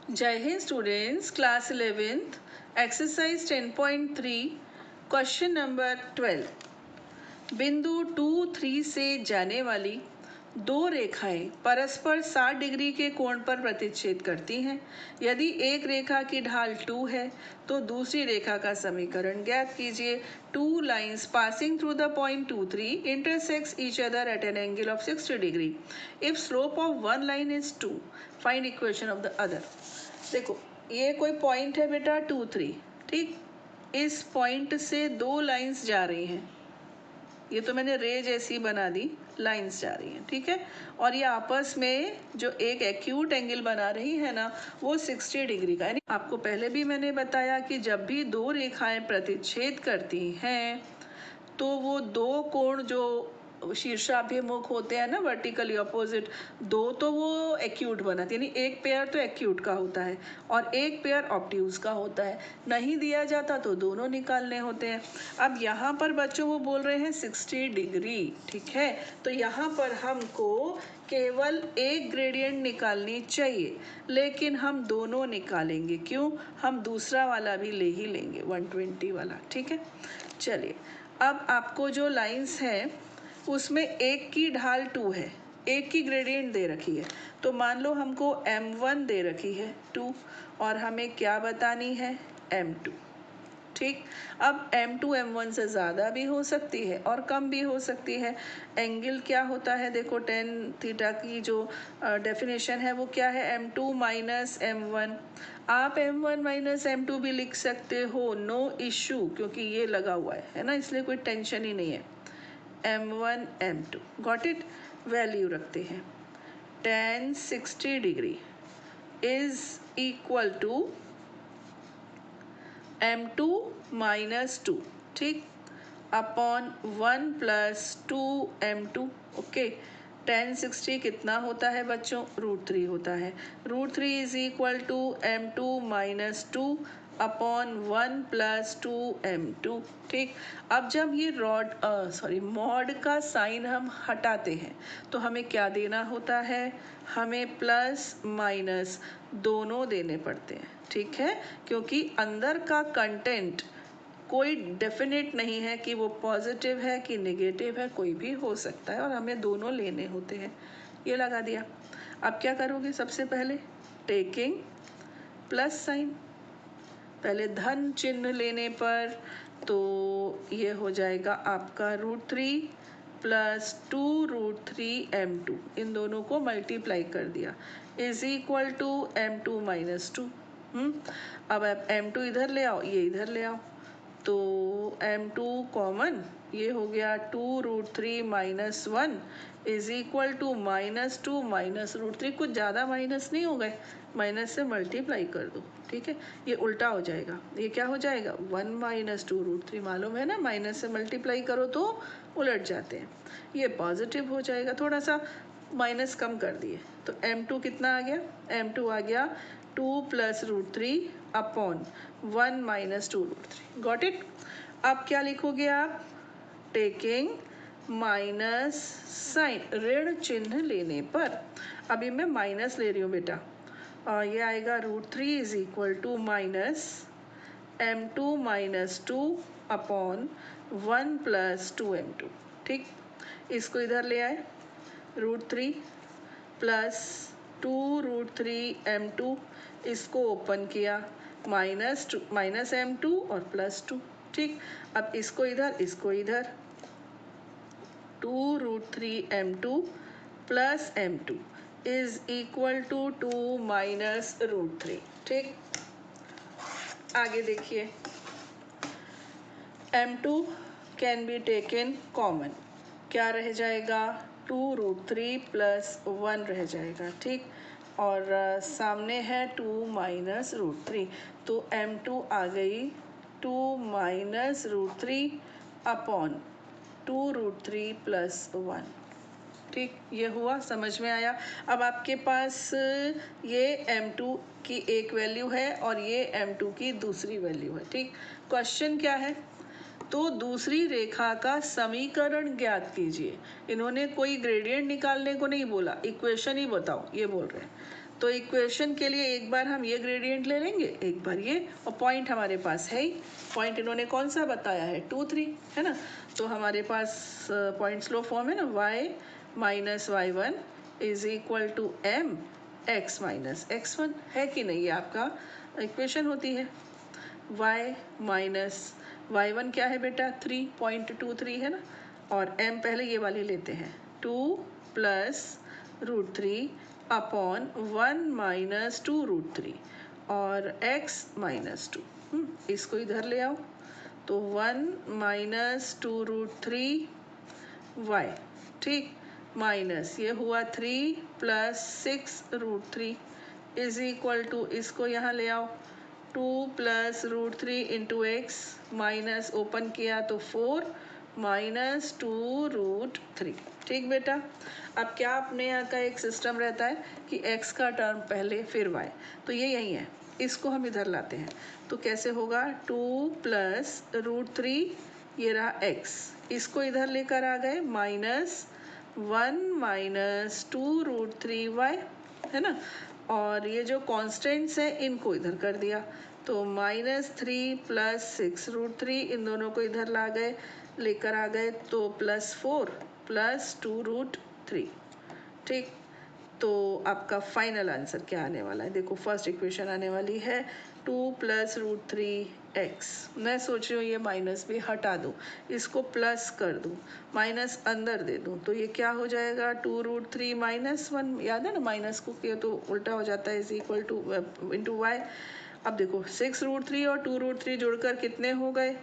जय Hind students, class 11th exercise 10.3 question number 12। बिंदु 2-3 से जाने वाली दो रेखाएं परस्पर 60 डिग्री के कोण पर प्रतिच्छेद करती हैं। यदि एक रेखा की ढाल 2 है तो दूसरी रेखा का समीकरण ज्ञात कीजिए। Two lines passing through the point 2-3 intersects each other at an angle of 60 degree. If slope of one line is 2, find equation of the other. देखो, ये कोई पॉइंट है बेटा 2-3, ठीक। इस पॉइंट से दो लाइंस जा रही हैं, ये तो मैंने रे जैसी बना दी, लाइंस जा रही हैं, ठीक है। और ये आपस में जो एक एक्यूट एंगल बना रही है ना, वो 60 डिग्री का है। आपको पहले भी मैंने बताया कि जब भी दो रेखाएं प्रतिच्छेद करती हैं तो वो दो कोण जो शीर्षाभिमुख होते हैं ना, वर्टिकली अपोजिट, दो तो वो एक्यूट बनाती है, यानी एक पेयर तो एक्यूट का होता है और एक पेयर ऑब्ट्यूज का होता है। नहीं दिया जाता तो दोनों निकालने होते हैं। अब यहाँ पर बच्चों वो बोल रहे हैं 60 डिग्री, ठीक है। तो यहाँ पर हमको केवल एक ग्रेडियंट निकालनी चाहिए, लेकिन हम दोनों निकालेंगे। क्यों? हम दूसरा वाला भी ले ही लेंगे, 120 वाला, ठीक है। चलिए, अब आपको जो लाइंस हैं उसमें एक की ढाल 2 है, एक की ग्रेडियंट दे रखी है। तो मान लो हमको m1 दे रखी है 2 और हमें क्या बतानी है, m2, ठीक। अब m2 m1 से ज़्यादा भी हो सकती है और कम भी हो सकती है। एंगल क्या होता है, देखो tan थीटा की जो डेफिनेशन है वो क्या है, m2 माइनस m1। आप m1 माइनस m2 भी लिख सकते हो, नो इशू, क्योंकि ये लगा हुआ है ना, इसलिए कोई टेंशन ही नहीं है। m1 m2 got it. Value रखते हैं, tan 60 degree is equal to m2 minus 2, ठीक, upon 1 plus 2 m2। Okay, tan 60 कितना होता है बच्चों, √3 होता है। √3 is equal to m2 minus 2 upon 1 plus 2 m2, ठीक। अब जब ये मॉड का साइन हम हटाते हैं तो हमें क्या देना होता है, हमें प्लस माइनस दोनों देने पड़ते हैं, ठीक है। क्योंकि अंदर का कंटेंट कोई डेफिनेट नहीं है कि वो पॉजिटिव है कि नेगेटिव है, कोई भी हो सकता है और हमें दोनों लेने होते हैं। ये लगा दिया। अब क्या करोगे, सबसे पहले टेकिंग प्लस साइन, पहले धन चिन्ह लेने पर तो ये हो जाएगा आपका √3 प्लस 2√3 m2, इन दोनों को मल्टीप्लाई कर दिया, is equal to m2 minus 2। अब आप m2 इधर ले आओ, ये इधर ले आओ, तो m2 कॉमन, ये हो गया 2√3 minus 1 is equal to minus 2 minus √3। कुछ ज़्यादा माइनस नहीं हो गए, माइनस से मल्टीप्लाई कर दो, ठीक है। ये उल्टा हो जाएगा, ये क्या हो जाएगा, 1 माइनस 2√3, मालूम है ना, माइनस से मल्टीप्लाई करो तो उलट जाते हैं। ये पॉजिटिव हो जाएगा, थोड़ा सा माइनस कम कर दिए तो m2 कितना आ गया, m2 आ गया 2 plus √3 upon 1 minus 2√3। Got it. अब क्या लिखोगे आप, टेकिंग माइनस साइन, ऋण चिन्ह लेने पर, अभी मैं माइनस ले रही हूँ बेटा, ये आएगा √3 is equal to minus m2 minus 2 upon 1 plus 2 m2, ठीक। इसको इधर ले आए, √3 प्लस 2√3 m2, इसको ओपन किया, माइनस m2 और प्लस 2, ठीक। अब इसको इधर 2√3 m2 plus m2 is equal to 2 minus √3, ठीक। आगे देखिए, m2 can be taken common, क्या रह जाएगा, 2√3 प्लस 1 रह जाएगा, ठीक। और सामने है 2 माइनस √3, तो m2 आ गई 2 माइनस √3 अपॉन 2√3 प्लस 1, ठीक। ये हुआ, समझ में आया। अब आपके पास ये m2 की एक वैल्यू है और ये m2 की दूसरी वैल्यू है, ठीक। क्वेश्चन क्या है, तो दूसरी रेखा का समीकरण ज्ञात कीजिए। इन्होंने कोई ग्रेडियंट निकालने को नहीं बोला, इक्वेशन ही बताओ, ये बोल रहे हैं। तो इक्वेशन के लिए एक बार हम ये ग्रेडियंट ले लेंगे, एक बार ये, और पॉइंट हमारे पास है ही। पॉइंट इन्होंने कौन सा बताया है, 2 3, है ना। तो हमारे पास पॉइंट स्लो फॉर्म है ना, y minus y1 is equal to m x minus x1, है कि नहीं। ये आपका इक्वेशन होती है। y माइनस y1 क्या है बेटा, 3.23 है ना, और m पहले ये वाले लेते हैं, 2 प्लस √3 अपॉन 1 माइनस 2√3 और x माइनस 2, इसको इधर ले आओ, तो 1 माइनस 2√3 y, ठीक, माइनस ये हुआ 3 प्लस 6√3 इज इक्वल टू, इसको यहाँ ले आओ, 2 plus √3 into x minus open किया तो 4 माइनस 2√3, ठीक बेटा। अब क्या अपने यहाँ का एक सिस्टम रहता है कि x का टर्म पहले फिर y, तो ये यही है, इसको हम इधर लाते हैं, तो कैसे होगा, 2 प्लस √3 ये रहा x, इसको इधर लेकर आ गए, माइनस 1 माइनस 2√3y, है ना, और ये जो कॉन्स्टेंट्स हैं इनको इधर कर दिया, तो -3 प्लस 6√3 इन दोनों को इधर ला गए, लेकर आ गए, तो +4 प्लस 2√3, ठीक। तो आपका फाइनल आंसर क्या आने वाला है, देखो फर्स्ट इक्वेशन आने वाली है 2 प्लस √3x। मैं सोच रही हूँ ये माइनस भी हटा दूँ, इसको प्लस कर दूँ, माइनस अंदर दे दूँ, तो ये क्या हो जाएगा, 2√3 माइनस 1, याद है ना, माइनस को किया तो उल्टा हो जाता है, is equal to into y. अब देखो 6√3 और 2√3 जुड़कर कितने हो गए,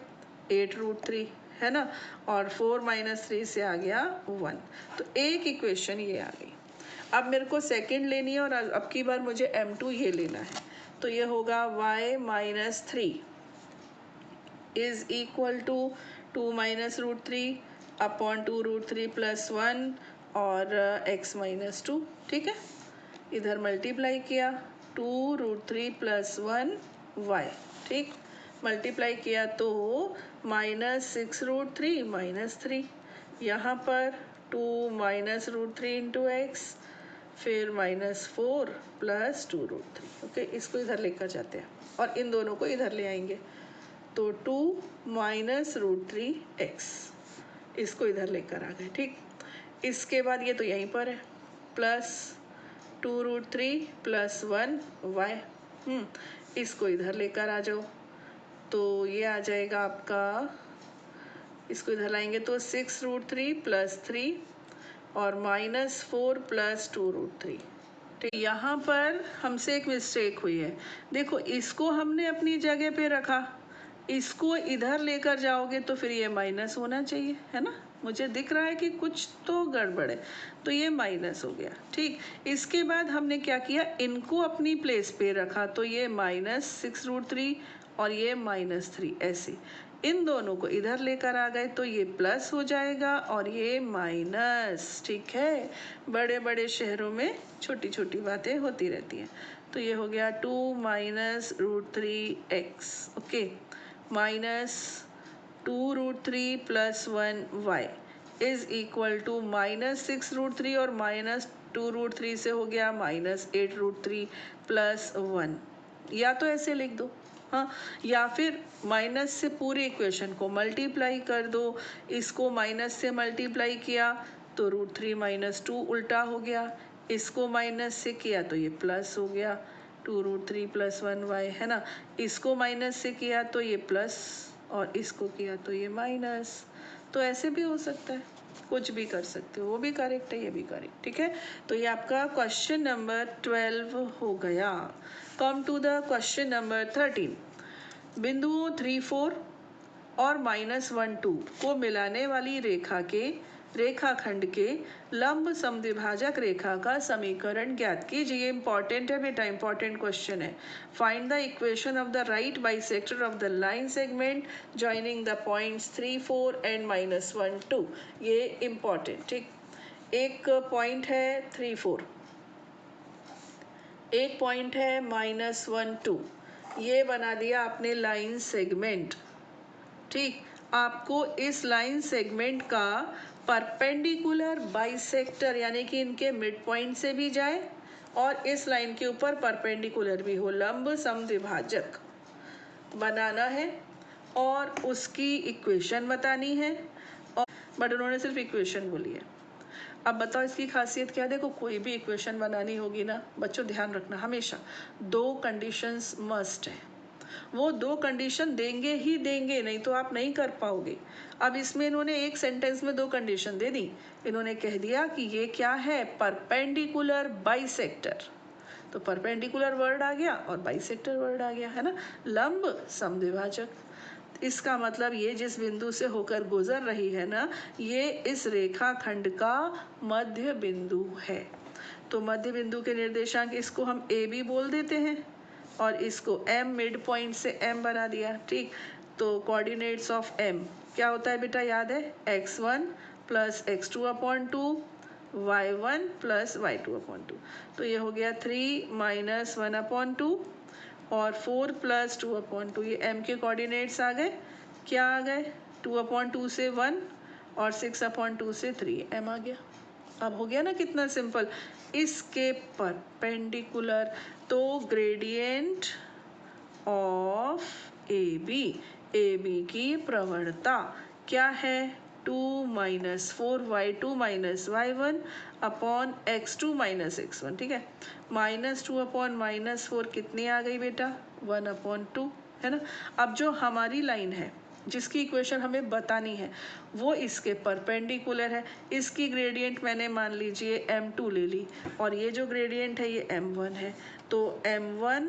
8√3, है ना, और 4 माइनस 3 से आ गया 1, तो एक इक्वेशन ये आ गई। अब मेरे को सेकंड लेनी है और अब की बार मुझे m2 ये लेना है, तो ये होगा y minus 3 is equal to 2 minus √3 upon 2√3 plus 1 और x माइनस 2, ठीक है, इधर मल्टीप्लाई किया, 2√3 प्लस 1 y, ठीक, मल्टीप्लाई किया तो -6√3 माइनस 3, यहाँ पर 2 माइनस √3 इंटू एक्स, फिर -4 प्लस 2√3, ओके, इसको इधर लेकर जाते हैं और इन दोनों को इधर ले आएंगे, तो 2 माइनस √3x, इसको इधर लेकर आ गए, ठीक। इसके बाद ये तो यहीं पर है, प्लस 2√3 प्लस 1y, इसको इधर लेकर आ जाओ, तो ये आ जाएगा आपका, इसको इधर लाएंगे तो 6√3 प्लस 3 और -4 प्लस 2√3, तो यहाँ पर हमसे एक मिस्टेक हुई है, देखो इसको हमने अपनी जगह पे रखा, इसको इधर लेकर जाओगे तो फिर ये माइनस होना चाहिए, है ना, मुझे दिख रहा है कि कुछ तो गड़बड़ है, तो ये माइनस हो गया, ठीक। इसके बाद हमने क्या किया, इनको अपनी प्लेस पे रखा, तो ये -6√3 और ये -3, ऐसे इन दोनों को इधर लेकर आ गए तो ये प्लस हो जाएगा और ये माइनस, ठीक है। बड़े बड़े शहरों में छोटी छोटी बातें होती रहती हैं, तो ये हो गया 2 minus √3x, okay, minus 2√3 plus 1y is equal to -6√3 और -2√3 से हो गया -8√3 प्लस 1, या तो ऐसे लिख दो, हाँ, या फिर माइनस से पूरी इक्वेशन को मल्टीप्लाई कर दो, इसको माइनस से मल्टीप्लाई किया तो √3 माइनस 2 उल्टा हो गया, इसको माइनस से किया तो ये प्लस हो गया, 2√3 प्लस 1y, है ना, इसको माइनस से किया तो ये प्लस और इसको किया तो ये माइनस, तो ऐसे भी हो सकता है, कुछ भी कर सकते हो, वो भी करेक्ट है, ये भी करेक्ट, ठीक है। तो ये आपका क्वेश्चन नंबर 12 हो गया। Come to the question number 13, बिंदुओं 3 4 और -1 2 को मिलाने वाली रेखा के रेखाखंड के लंब समद्विभाजक रेखा का समीकरण ज्ञात कीजिए। इंपॉर्टेंट है बेटा, इंपॉर्टेंट क्वेश्चन है। Find the equation of the right bisector of the line segment joining the points 3 4 and -1 2, ये इंपॉर्टेंट, ठीक। एक पॉइंट है 3 4, एक पॉइंट है -1 2, ये बना दिया आपने लाइन सेगमेंट, ठीक। आपको इस लाइन सेगमेंट का परपेंडिकुलर बाइसेक्टर यानी कि इनके मिड पॉइंट से भी जाए और इस लाइन के ऊपर परपेंडिकुलर भी हो, लंब समद्विभाजक बनाना है और उसकी इक्वेशन बतानी है। और बट उन्होंने सिर्फ इक्वेशन बोली है। अब बताओ इसकी खासियत क्या है। देखो कोई भी इक्वेशन बनानी होगी ना बच्चों, ध्यान रखना हमेशा 2 कंडीशंस मस्ट है। वो 2 कंडीशन देंगे ही देंगे, नहीं तो आप नहीं कर पाओगे। अब इसमें इन्होंने एक सेंटेंस में 2 कंडीशन दे दी। इन्होंने कह दिया कि ये क्या है, परपेंडिकुलर बाइसेक्टर। तो परपेंडिकुलर वर्ड आ गया और बाइसेक्टर वर्ड आ गया, है ना। लंब समद्विभाजक, इसका मतलब ये जिस बिंदु से होकर गुजर रही है ना, ये इस रेखा खंड का मध्य बिंदु है। तो मध्य बिंदु के निर्देशांक इसको हम ए बी बोल देते हैं और इसको एम, मिड पॉइंट से एम बना दिया, ठीक। तो कोऑर्डिनेट्स ऑफ एम क्या होता है बेटा, याद है, x1 plus x2 upon 2, y1 plus y2 upon 2। तो ये हो गया 3 माइनस 1 अपॉन 2 और 4 प्लस 2 अपॉन 2। ये m के कोऑर्डिनेट्स आ गए, क्या आ गए, 2 अपॉन 2 से 1 और 6 अपॉन 2 से 3, m आ गया। अब हो गया ना कितना सिंपल। इसके परपेंडिकुलर, तो ग्रेडियंट ऑफ ए बी की प्रवणता क्या है, 2 minus 4y2 minus y1 upon x2 minus x1, ठीक है। -2 अपॉन -4 कितनी आ गई बेटा, 1 अपॉन 2, है ना। अब जो हमारी लाइन है जिसकी इक्वेशन हमें बतानी है वो इसके परपेंडिकुलर है। इसकी ग्रेडियंट मैंने मान लीजिए m2 ले ली और ये जो ग्रेडियंट है ये m1 है। तो m1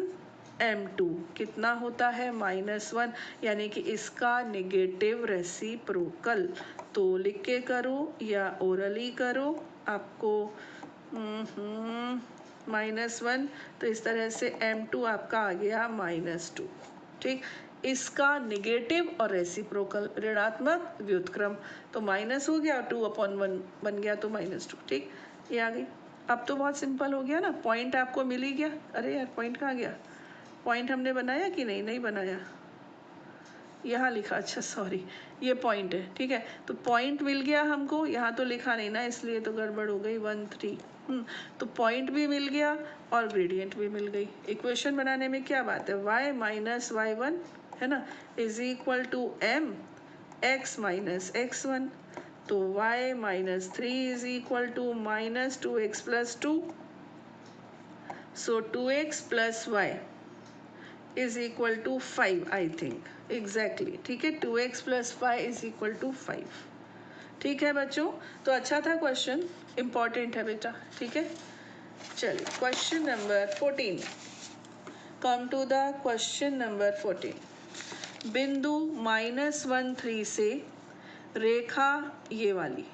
m2 कितना होता है, -1, यानी कि इसका नेगेटिव रेसिप्रोकल। तो लिख के करो या ओरली करो, आपको -1, तो इस तरह से m2 आपका आ गया -2, ठीक। इसका नेगेटिव और रेसिप्रोकल ऋणात्मक व्युत्क्रम, तो माइनस हो गया, 2/1 बन गया, तो -2, ठीक। ये आ गई। अब तो बहुत सिंपल हो गया ना, पॉइंट आपको मिल ही गया। अरे यार पॉइंट कहाँ गया, पॉइंट हमने बनाया कि नहीं, नहीं बनाया, यहाँ लिखा, अच्छा सॉरी, ये पॉइंट है, ठीक है। तो पॉइंट मिल गया हमको, यहाँ तो लिखा नहीं ना, इसलिए तो गड़बड़ हो गई, 1 3। तो पॉइंट भी मिल गया और ग्रेडियंट भी मिल गई। इक्वेशन बनाने में क्या बात है, y माइनस y1, है ना, is equal to m x minus x1। तो y minus 3 is equal to -2x plus 2। So 2x plus y is equal to 5, I think exactly, ठीक है। 2x plus 5 is equal to 5, ठीक है बच्चों। तो अच्छा था क्वेश्चन, इम्पॉर्टेंट है बेटा, ठीक है। चलिए question number 14, come to the question number 14। बिंदु -1 3 से रेखा ये वाली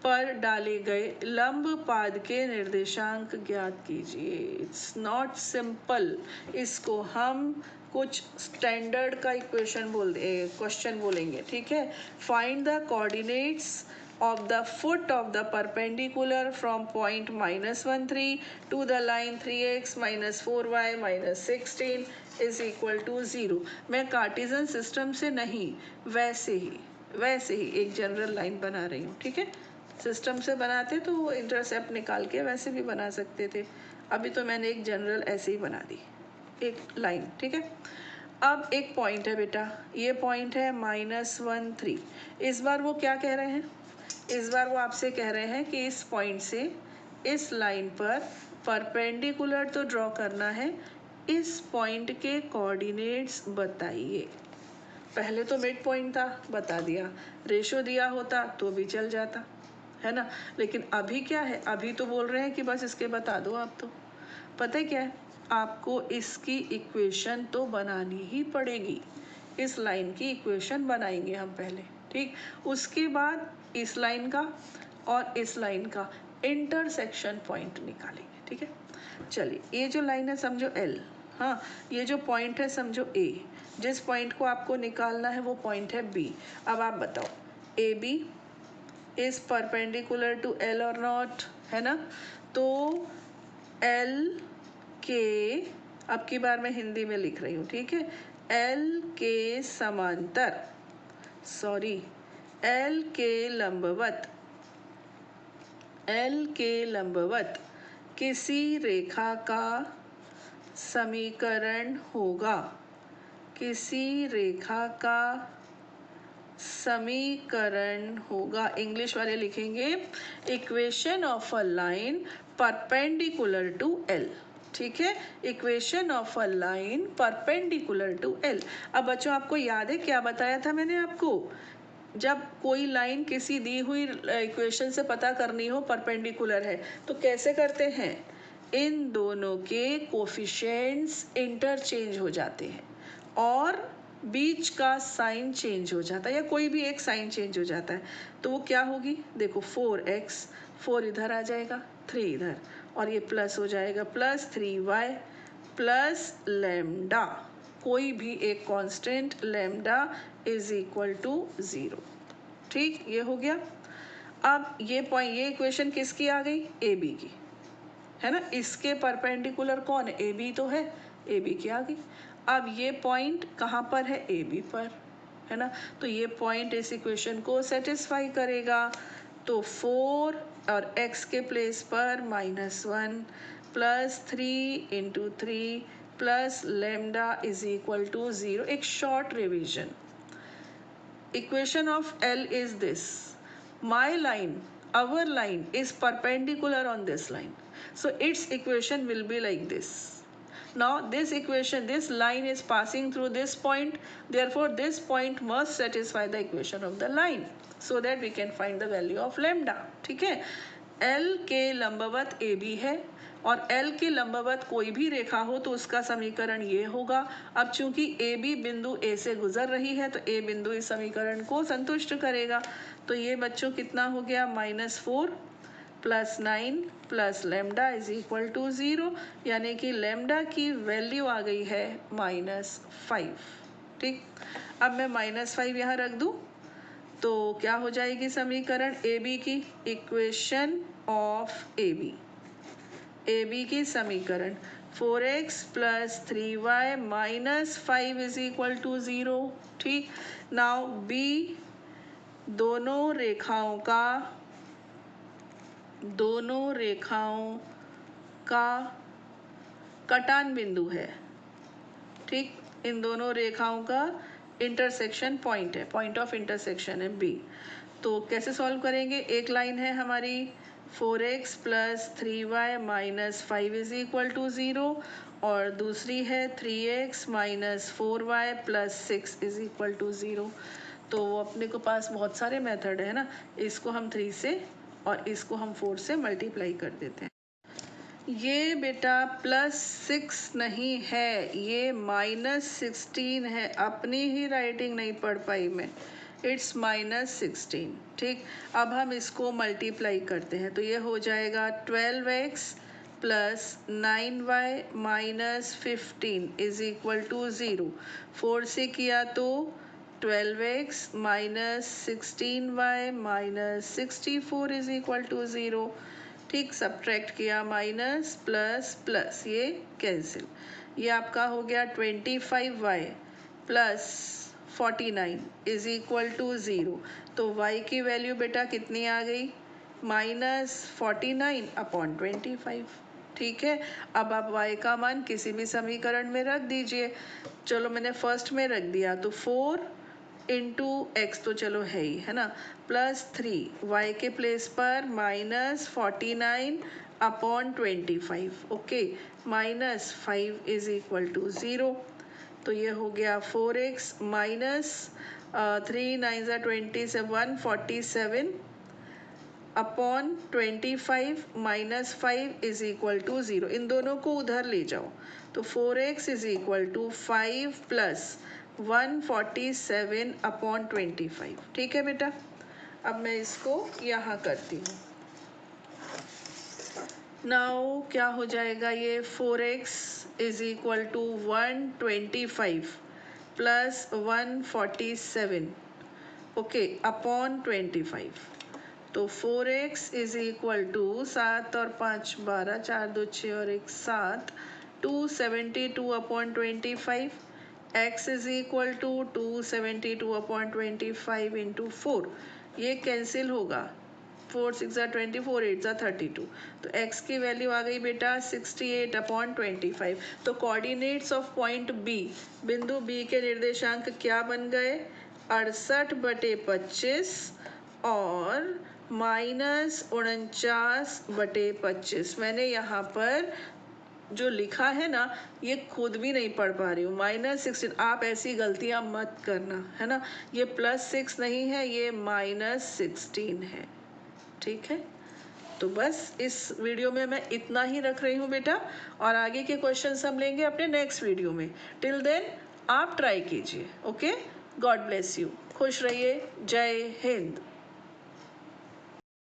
पर डाले गए लंब पाद के निर्देशांक ज्ञात कीजिए। इट्स नॉट सिंपल, इसको हम कुछ स्टैंडर्ड का इक्वेशन क्वेश्चन बोलेंगे, ठीक है। Find the coordinates of the foot of the perpendicular from point -1 3 to the line 3x minus 4y minus 16 is equal to 0। मैं कार्टेशियन सिस्टम से नहीं, वैसे ही एक जनरल लाइन बना रही हूँ, ठीक है। सिस्टम से बनाते तो वो इंटरसेप्ट निकाल के वैसे भी बना सकते थे, अभी तो मैंने एक जनरल ऐसे ही बना दी, एक लाइन, ठीक है। अब एक पॉइंट है बेटा, ये पॉइंट है -1 3। इस बार वो क्या कह रहे हैं, इस बार वो आपसे कह रहे हैं कि इस पॉइंट से इस लाइन पर परपेंडिकुलर तो ड्रॉ करना है, इस पॉइंट के कोऑर्डिनेट्स बताइए। पहले तो मिड पॉइंट था, बता दिया, रेशो दिया होता तो भी चल जाता, है ना। लेकिन अभी क्या है, अभी तो बोल रहे हैं कि बस इसके बता दो आप। तो पता है क्या है, आपको इसकी इक्वेशन तो बनानी ही पड़ेगी। इस लाइन की इक्वेशन बनाएंगे हम पहले, ठीक। उसके बाद इस लाइन का और इस लाइन का इंटरसेक्शन पॉइंट निकालेंगे, ठीक है। चलिए ये जो लाइन है समझो L, हाँ, ये जो पॉइंट है समझो A। जिस पॉइंट को आपको निकालना है वो पॉइंट है B। अब आप बताओ AB is perpendicular to L और नॉट, है ना। तो L के, अब की बार मैं हिंदी में लिख रही हूँ, ठीक है। L के समांतर, सॉरी, L के लंबवत किसी रेखा का समीकरण होगा, किसी रेखा का समीकरण होगा। इंग्लिश वाले लिखेंगे equation of a line perpendicular to L. ठीक है, equation of a line perpendicular to L. अब बच्चों आपको याद है क्या बताया था मैंने आपको? जब कोई लाइन किसी दी हुई इक्वेशन से पता करनी हो परपेंडिकुलर है तो कैसे करते हैं? इन दोनों के कोफिशिएंट्स इंटरचेंज हो जाते हैं और बीच का साइन चेंज हो जाता है, या कोई भी एक साइन चेंज हो जाता है। तो वो क्या होगी? देखो 4x, 4 इधर आ जाएगा, 3 इधर, और ये प्लस हो जाएगा प्लस 3y प्लस लेमडा, कोई भी एक constant lambda is equal to 0। ठीक, ये हो गया। अब ये पॉइंट, ये इक्वेशन किसकी आ गई? ए बी की, है ना। इसके परपेंडिकुलर कौन है? ए बी तो है, ए बी की आ गई। अब ये पॉइंट कहाँ पर है? ए बी पर, है ना। तो ये पॉइंट इस इक्वेशन को सेटिस्फाई करेगा। तो 4 और x के प्लेस पर -1 plus 3 into 3 plus lambda is equal to 0। एक short revision, equation of L is this: my line, our line is perpendicular on this line, so its equation will be like this. Now this equation, this line is passing through this point, therefore this point must satisfy the equation of the line so that we can find the value of lambda. ठीक है, L के लंबवत AB है और L के लंबवत कोई भी रेखा हो तो उसका समीकरण ये होगा। अब चूंकि AB बिंदु A से गुजर रही है तो A बिंदु इस समीकरण को संतुष्ट करेगा। तो ये बच्चों कितना हो गया? -4 plus 9 plus lambda is equal to 0, यानी कि लेमडा की वैल्यू आ गई है -5। ठीक, अब मैं -5 यहाँ रख दूँ तो क्या हो जाएगी समीकरण? ए बी की इक्वेशन ऑफ ए बी की समीकरण 4x plus 3y minus 5 is equal to 0। ठीक, नाउ बी दोनों रेखाओं का कटान बिंदु है। ठीक, इन दोनों रेखाओं का इंटरसेक्शन पॉइंट है, पॉइंट ऑफ इंटरसेक्शन है बी। तो कैसे सॉल्व करेंगे? एक लाइन है हमारी 4x plus 3y minus 5 is equal to 0 और दूसरी है 3x minus 4y plus 6 is equal to 0। तो अपने को पास बहुत सारे मेथड है ना, इसको हम 3 से और इसको हम 4 से मल्टीप्लाई कर देते हैं। ये बेटा +6 नहीं है, ये -16 है। अपनी ही राइटिंग नहीं पढ़ पाई मैं, इट्स -16। ठीक, अब हम इसको मल्टीप्लाई करते हैं तो ये हो जाएगा 12x plus 9y minus 15 is equal to 0। 4 से किया तो 12x minus 16y minus 64 is equal to 0। ठीक, सब्ट्रैक्ट किया, माइनस प्लस प्लस ये कैंसिल, ये आपका हो गया 25y plus 49 is equal to 0। तो y की वैल्यू बेटा कितनी आ गई? -49 अपॉन 25। ठीक है, अब आप y का मान किसी भी समीकरण में रख दीजिए। चलो मैंने फर्स्ट में रख दिया तो 4 इंटू एक्स तो चलो है ही, है ना, प्लस 3 वाई के प्लेस पर -49 upon 25। Okay, -5 is equal to 0। तो ये हो गया 4x माइनस 3 9 20 से 147 upon 25 minus 5 is equal to 0। इन दोनों को उधर ले जाओ तो 4x is equal to 5 plus 147 upon 25। ठीक है बेटा, अब मैं इसको यहाँ करती हूँ। नाउ क्या हो जाएगा? ये 4x is equal to 125 plus 147 okay upon 25। तो 4x इज इक्वल टू 7 और 5 12, 4 2 6 और 1 7, 272 upon 25। x is equal to 272 upon 25 into 4, ये कैंसिल होगा 4 6 24, 8 32। तो x की वैल्यू आ गई बेटा 68/25। तो कोऑर्डिनेट्स ऑफ पॉइंट बी, बिंदु बी के निर्देशांक क्या बन गए? 68/25 और -49/25। मैंने यहाँ पर जो लिखा है ना, ये खुद भी नहीं पढ़ पा रही हूँ। -16, आप ऐसी गलतियाँ मत करना, है ना। ये +6 नहीं है, ये -16 है, ठीक है। तो बस इस वीडियो में मैं इतना ही रख रही हूँ बेटा, और आगे के क्वेश्चंस हम लेंगे अपने नेक्स्ट वीडियो में। टिल देन आप ट्राई कीजिए। ओके, गॉड ब्लेस यू, खुश रहिए, जय हिंद।